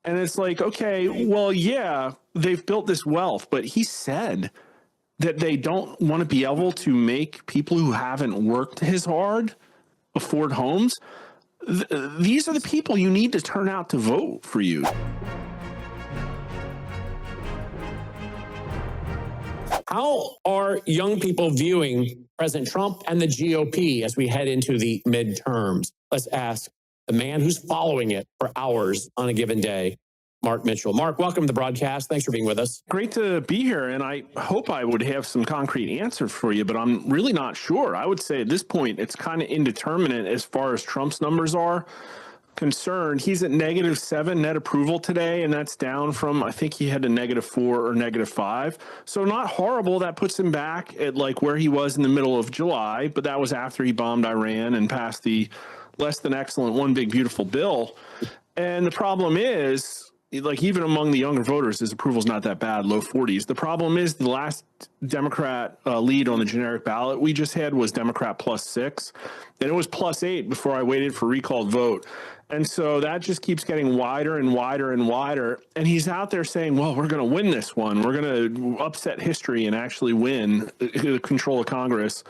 And it's like, okay, well, yeah, they've built this wealth, but he said that they don't want to be able to make people who haven't worked as hard afford homes. These are the people you need to turn out to vote for you. How are young people viewing President Trump and the GOP as we head into the midterms? Let's ask the man who's following it for hours on a given day, Mark Mitchell. Mark, welcome to the broadcast. Thanks for being with us. Great to be here, and I hope I would have some concrete answers for you, but I'm really not sure. I would say at this point, it's kind of indeterminate as far as Trump's numbers are concerned. He's at -7 net approval today, and that's down from, I think he had a -4 or -5. So not horrible. That puts him back at like where he was in the middle of July, but that was after he bombed Iran and passed the less than excellent One Big Beautiful Bill. And the problem is, like, even among the younger voters, his approval is not that bad, low 40s. The problem is the last Democrat lead on the generic ballot we just had was Democrat +6, and it was +8 before I waited for recalled vote. And so that just keeps getting wider and wider and wider. And he's out there saying, well, we're going to win this one. We're going to upset history and actually win control of Congress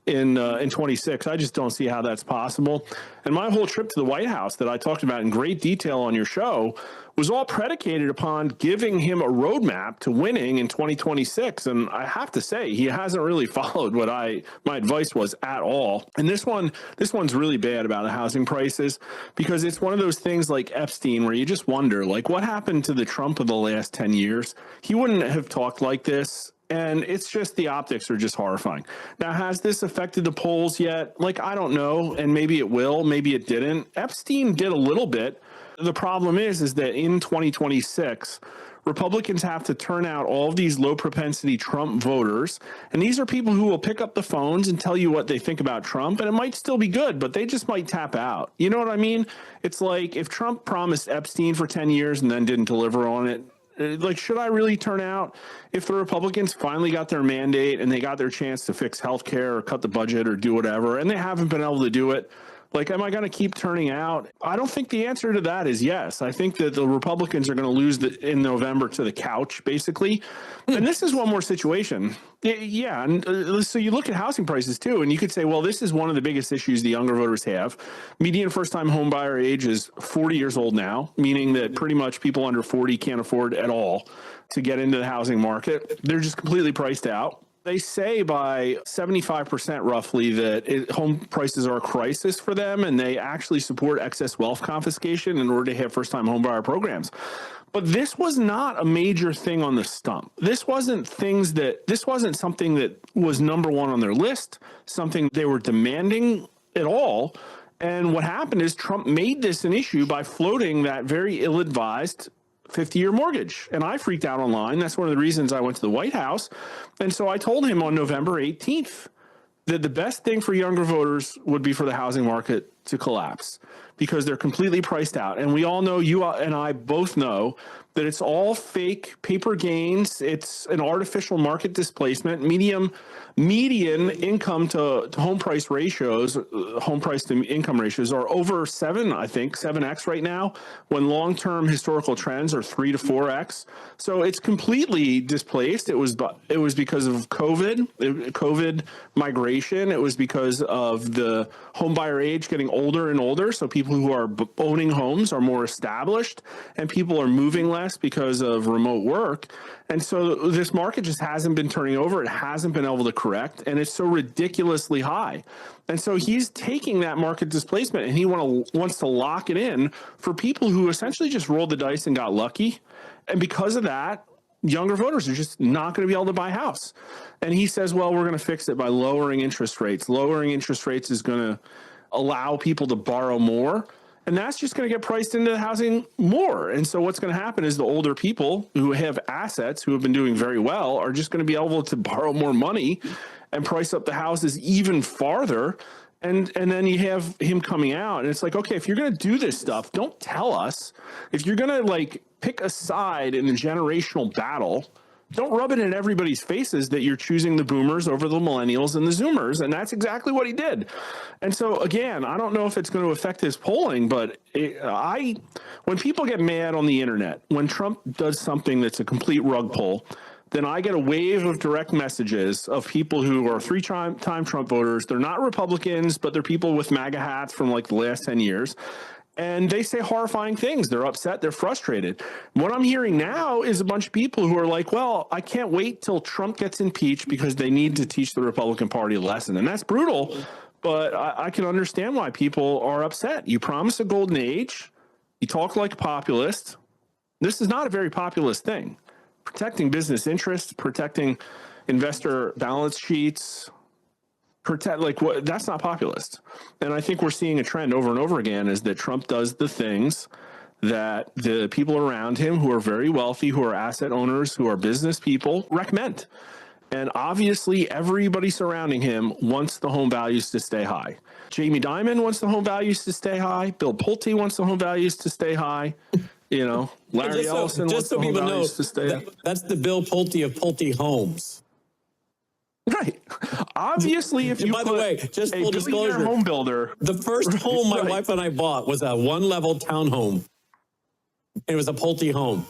in 26. I just don't see how that's possible. And my whole trip to the White House that I talked about in great detail on your show was all predicated upon giving him a roadmap to winning in 2026. And I have to say, he hasn't really followed what my advice was at all. And this one's really bad about the housing prices, because it's one of those things like Epstein where you just wonder, like, what happened to the Trump of the last 10 years? He wouldn't have talked like this. And it's just, the optics are just horrifying. Now, has this affected the polls yet? Like, I don't know. And maybe it will, maybe it didn't. Epstein did a little bit. The problem is that in 2026, Republicans have to turn out all of these low propensity Trump voters. And these are people who will pick up the phones and tell you what they think about Trump. And it might still be good, but they just might tap out. You know what I mean? It's like if Trump promised Epstein for 10 years and then didn't deliver on it. Like, should I really turn out if the Republicans finally got their mandate and they got their chance to fix healthcare or cut the budget or do whatever, and they haven't been able to do it? Like, am I going to keep turning out? I don't think the answer to that is yes. I think that the Republicans are going to lose in November to the couch, basically. And this is one more situation. Yeah. And so you look at housing prices, too, and you could say, well, this is one of the biggest issues the younger voters have. Median first-time home buyer age is 40 years old now, meaning that pretty much people under 40 can't afford at all to get into the housing market. They're just completely priced out. They say by 75% roughly that home prices are a crisis for them, and they actually support excess wealth confiscation in order to have first-time homebuyer programs. But this was not a major thing on the stump. This wasn't something that was number one on their list, something they were demanding at all. And what happened is Trump made this an issue by floating that very ill-advised 50-year mortgage. And I freaked out online. That's one of the reasons I went to the White House. And so I told him on November 18th that the best thing for younger voters would be for the housing market to collapse, because they're completely priced out. And we all know, you and I both know, that it's all fake paper gains. It's an artificial market displacement. Median income to home price ratios, home price to income ratios are over 7x right now, when long-term historical trends are 3 to 4x. So it's completely displaced. It was because of COVID migration. It was because of the home buyer age getting older and older. So people who are owning homes are more established, and people are moving less because of remote work. And so this market just hasn't been turning over. It hasn't been able to correct, and it's so ridiculously high. And so he's taking that market displacement and he wants to lock it in for people who essentially just rolled the dice and got lucky. And because of that, younger voters are just not going to be able to buy a house. And he says, well, we're going to fix it by lowering interest rates. Lowering interest rates is going to allow people to borrow more. And that's just going to get priced into the housing more. And so what's going to happen is the older people who have assets, who have been doing very well, are just going to be able to borrow more money and price up the houses even farther. And then you have him coming out, and it's like, okay, if you're going to do this stuff, don't tell us. If you're going to like pick a side in a generational battle don't rub it in everybody's faces that you're choosing the boomers over the millennials and the zoomers. And that's exactly what he did. And so, again, I don't know if it's going to affect his polling, but when people get mad on the internet, when Trump does something that's a complete rug pull, then I get a wave of direct messages of people who are three-time Trump voters. They're not Republicans, but they're people with MAGA hats from like the last 10 years. And they say horrifying things. They're upset. They're frustrated. What I'm hearing now is a bunch of people who are like, well, I can't wait till Trump gets impeached because they need to teach the Republican Party a lesson. And that's brutal, but I can understand why people are upset. You promise a golden age. You talk like a populist. This is not a very populist thing. Protecting business interests, protecting investor balance sheets, that's not populist. And I think we're seeing a trend over and over again is that Trump does the things that the people around him who are very wealthy, who are asset owners, who are business people recommend. And obviously everybody surrounding him wants the home values to stay high. Jamie Dimon wants the home values to stay high. Bill Pulte wants the home values to stay high. Larry Ellison wants the home values to stay high. That's the Bill Pulte of Pulte Homes. Right. Obviously, if you by the way, just full disclosure, home builder, the first home my wife and I bought was a one-level townhome. It was a Pulte home,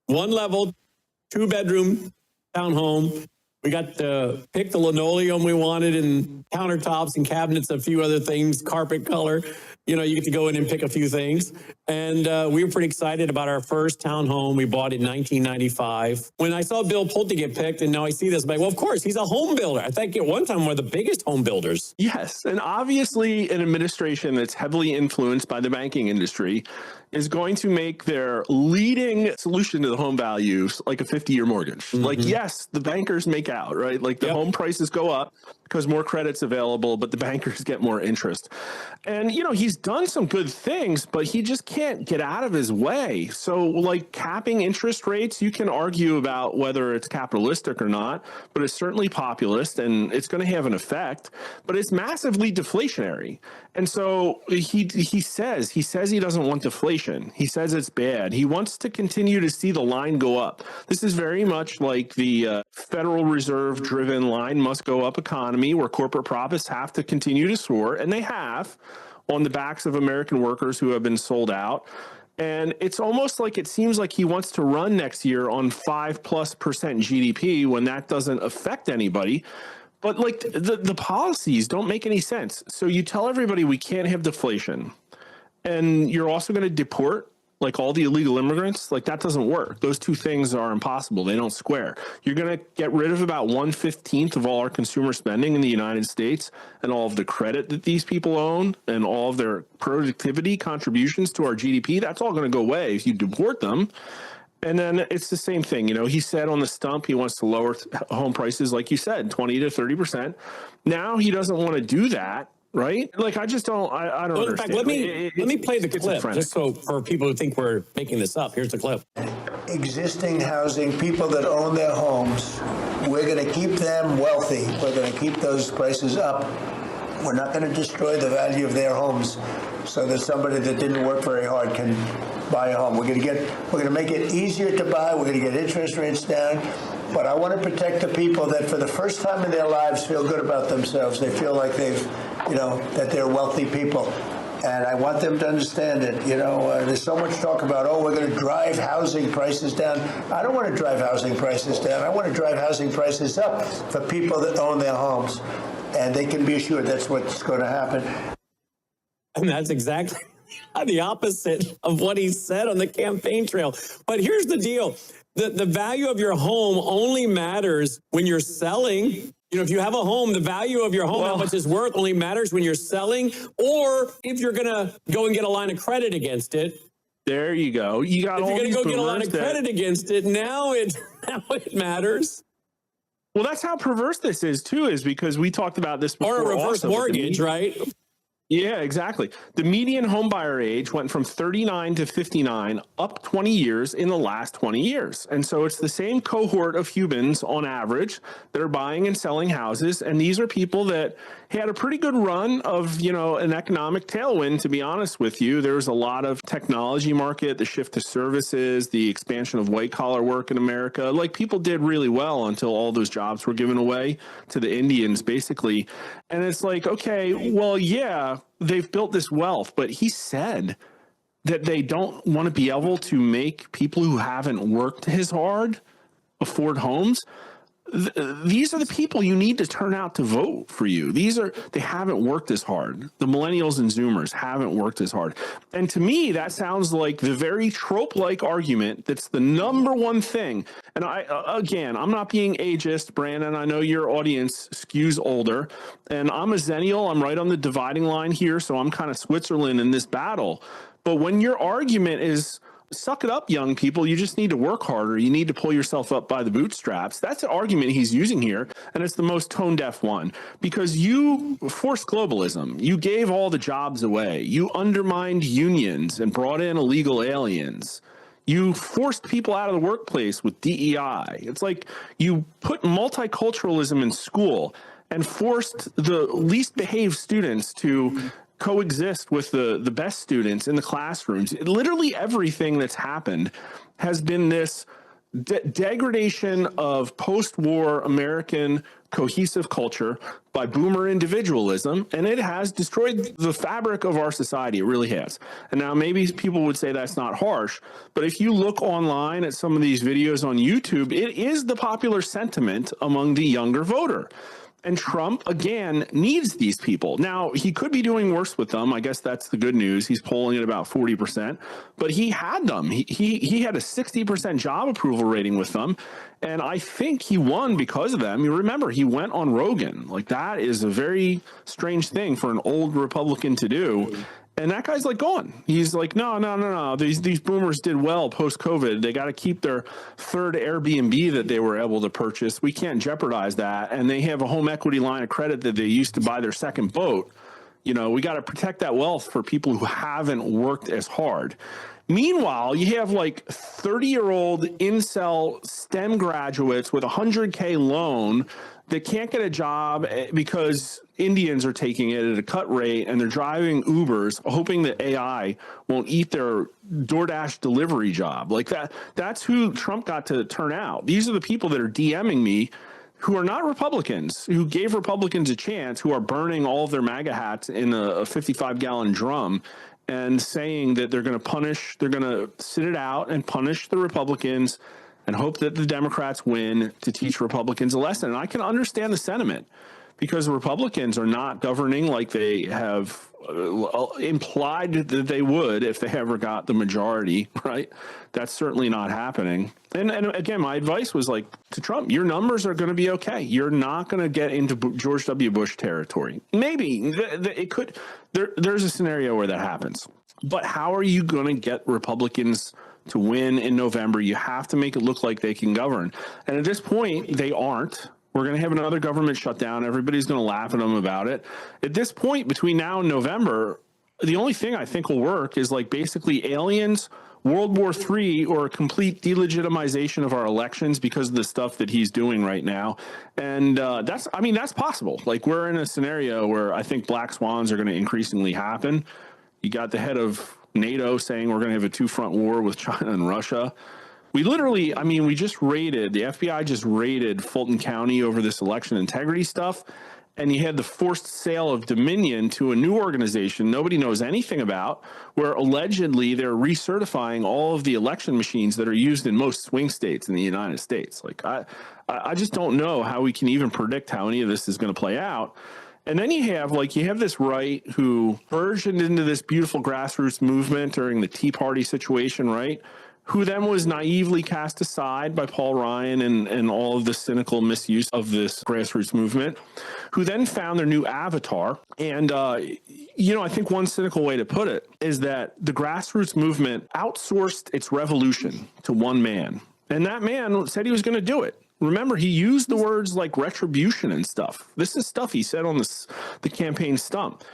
one level, 2-bedroom townhome. We got to pick the linoleum we wanted and countertops and cabinets, a few other things, carpet color. You get to go in and pick a few things. And we were pretty excited about our first townhome we bought in 1995. When I saw Bill Pulte get picked, and now I see this, I'm like, well, of course, he's a home builder. I think at one time one of the biggest home builders. Yes. And obviously an administration that's heavily influenced by the banking industry is going to make their leading solution to the home values like a 50-year mortgage. Mm-hmm. Like, yes, the bankers make out, right? Like the home prices go up because more credit's available, but the bankers get more interest. And, he's done some good things, but he just can't get out of his way. So like capping interest rates, you can argue about whether it's capitalistic or not, but it's certainly populist and it's going to have an effect, but it's massively deflationary. And so he says he doesn't want deflation. He says it's bad. He wants to continue to see the line go up. This is very much like the Federal Reserve driven line must go up economy where corporate profits have to continue to soar, and they have on the backs of American workers who have been sold out. And it's almost like it seems like he wants to run next year on 5+% GDP when that doesn't affect anybody. But like the policies don't make any sense. So you tell everybody we can't have deflation, and you're also going to deport like all the illegal immigrants. Like that doesn't work. Those two things are impossible. They don't square. You're going to get rid of about 1/15 of all our consumer spending in the United States and all of the credit that these people own and all of their productivity contributions to our GDP. That's all going to go away if you deport them. And then it's the same thing. He said on the stump he wants to lower home prices, like you said, 20 to 30%. Now he doesn't want to do that, right? Like I just don't. I don't understand. In fact, let me play the clip just so for people who think we're making this up. Here's the clip. Existing housing, people that own their homes, we're going to keep them wealthy. We're going to keep those prices up. We're not going to destroy the value of their homes so that somebody that didn't work very hard can buy a home. We're going to make it easier to buy. We're going to get interest rates down. But I want to protect the people that for the first time in their lives feel good about themselves. They feel like that they're wealthy people. And I want them to understand it. There's so much talk about, we're going to drive housing prices down. I don't want to drive housing prices down. I want to drive housing prices up for people that own their homes. And they can be assured that's what's going to happen. And that's exactly the opposite of what he said on the campaign trail. But here's the deal. The value of your home only matters when you're selling. If you have a home, the value of your home, how much it's worth, only matters when you're selling, or if you're going to go and get a line of credit against it. There you go. If you're going to go get a line of credit against it, now it matters. Well, that's how perverse this is, too, is because we talked about this before. Or a reverse mortgage, right? Yeah, exactly. The median homebuyer age went from 39 to 59, up 20 years in the last 20 years. And so it's the same cohort of humans on average that are buying and selling houses. And these are people that had a pretty good run of, an economic tailwind, to be honest with you. There was a lot of technology market, the shift to services, the expansion of white collar work in America. Like, people did really well until all those jobs were given away to the Indians, basically. And it's like, okay, well, yeah, they've built this wealth, but he said that they don't want to be able to make people who haven't worked as hard afford homes. These are the people you need to turn out to vote for you. They haven't worked as hard. The millennials and Zoomers haven't worked as hard. And to me, that sounds like the very trope-like argument that's the number one thing. And I'm not being ageist, Brandon. I know your audience skews older, and I'm a Zennial. I'm right on the dividing line here, so I'm kind of Switzerland in this battle. But when your argument is, suck it up, young people, you just need to work harder, you need to pull yourself up by the bootstraps, that's the argument he's using here. And it's the most tone deaf one, because you forced globalism. You gave all the jobs away. You undermined unions and brought in illegal aliens. You forced people out of the workplace with DEI. It's like you put multiculturalism in school and forced the least behaved students to coexist with the best students in the classrooms. Literally everything that's happened has been this degradation of post-war American cohesive culture by boomer individualism, and it has destroyed the fabric of our society. It really has. And now maybe people would say that's not harsh, but if you look online at some of these videos on YouTube, it is the popular sentiment among the younger voter. And Trump, again, needs these people. Now, he could be doing worse with them. I guess that's the good news. He's polling at about 40%, but he had them. He had a 60% job approval rating with them. And I think he won because of them. You remember, he went on Rogan. Like, that is a very strange thing for an old Republican to do. And that guy's like gone. He's like, no. These boomers did well post-COVID. They got to keep their third Airbnb that they were able to purchase. We can't jeopardize that. And they have a home equity line of credit that they used to buy their second boat. We got to protect that wealth for people who haven't worked as hard. Meanwhile, you have like 30-year-old incel STEM graduates with a $100K loan that can't get a job because Indians are taking it at a cut rate, and they're driving Ubers hoping that AI won't eat their DoorDash delivery job. Like that's who Trump got to turn out. These are the people that are DMing me who are not Republicans, who gave Republicans a chance, who are burning all of their MAGA hats in a 55-gallon drum and saying that they're going to sit it out and punish the Republicans and hope that the Democrats win to teach Republicans a lesson. And I can understand the sentiment, because the Republicans are not governing like they have implied that they would if they ever got the majority, right? That's certainly not happening. And again, my advice was like to Trump, your numbers are going to be okay. You're not going to get into George W. Bush territory. Maybe it could. There's a scenario where that happens. But how are you going to get Republicans to win in November? You have to make it look like they can govern. And at this point, they aren't. We're going to have another government shutdown. Everybody's going to laugh at them about it. At this point, between now and November, the only thing I think will work is like basically aliens, World War III, or a complete delegitimization of our elections because of the stuff that he's doing right now. And that's possible. Like, we're in a scenario where I think black swans are going to increasingly happen. You got the head of NATO saying we're going to have a two-front war with China and Russia. We literally, we just raided, the FBI just raided Fulton County over this election integrity stuff. And you had the forced sale of Dominion to a new organization nobody knows anything about, where allegedly they're recertifying all of the election machines that are used in most swing states in the United States. Like, I just don't know how we can even predict how any of this is going to play out. And then you have this right who burgeoned into this beautiful grassroots movement during the Tea Party situation, right? Who then was naively cast aside by Paul Ryan and all of the cynical misuse of this grassroots movement, who then found their new avatar. And, I think one cynical way to put it is that the grassroots movement outsourced its revolution to one man. And that man said he was going to do it. Remember, he used the words like retribution and stuff. This is stuff he said on the campaign stump.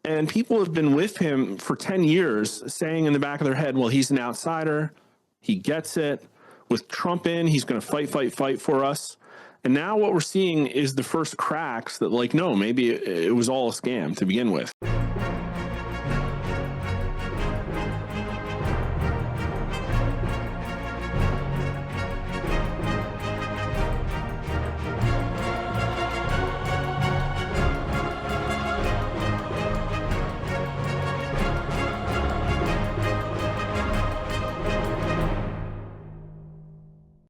And people have been with him for 10 years saying in the back of their head, well, he's an outsider. He gets it. With Trump in, he's going to fight for us. And now what we're seeing is the first cracks that, like, no, maybe it was all a scam to begin with.